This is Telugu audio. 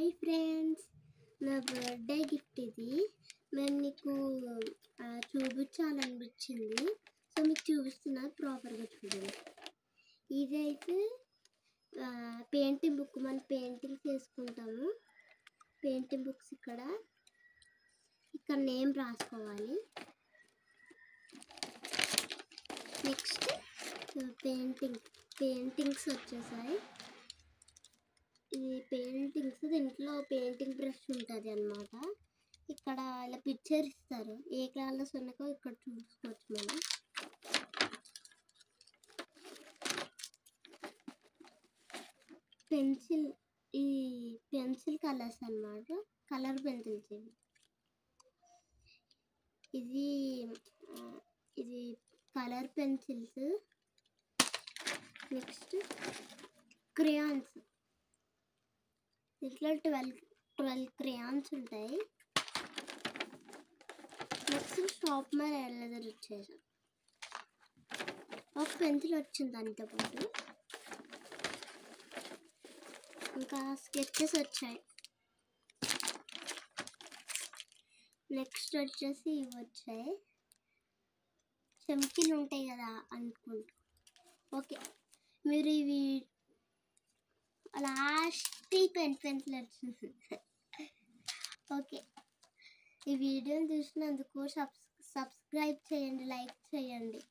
హాయ్ ఫ్రెండ్స్, నా బర్త్డే గిఫ్ట్ ఇది. నేను నీకు చూపించాలనిపించింది. సో మీకు చూపిస్తున్నా, ప్రాపర్గా చూడండి. ఇదైతే పెయింటింగ్ బుక్. మనం పెయింటింగ్స్ వేసుకుంటాము. పెయింటింగ్ బుక్స్ ఇక్కడ నేమ్ రాసుకోవాలి. నెక్స్ట్ పెయింటింగ్స్ వచ్చేసాయి. ఈ పెయింటింగ్స్, దీంట్లో పెయింటింగ్ బ్రష్ ఉంటుంది అన్నమాట. ఇక్కడ ఇలా పిక్చర్ ఇస్తారు, ఏ కలర్స్ ఉన్నాయో ఇక్కడ చూసుకోవచ్చు మనం. పెన్సిల్, ఈ పెన్సిల్ కలర్స్ అన్నమాట, కలర్ పెన్సిల్స్ ఇవి. ఇది కలర్ పెన్సిల్స్. Next crayons. ఇట్లా 12 క్రేయాన్స్ ఉంటాయి. నెక్స్ట్ షాప్ మీద ఎరేజర్ వచ్చేసాం. ఒక పెన్సిల్ వచ్చింది దాంతో పాటు. ఇంకా స్కెచెస్ వచ్చాయి. నెక్స్ట్ వచ్చేసి ఇవి వచ్చాయి, చెంకీలు ఉంటాయి కదా అనుకుంటా. ఓకే, మీరు ఇవి లాస్ట్ పెన్సిల్ వచ్చింది. ఓకే, ఈ వీడియోని చూసినందుకు సబ్స్క్రైబ్ చేయండి, లైక్ చేయండి.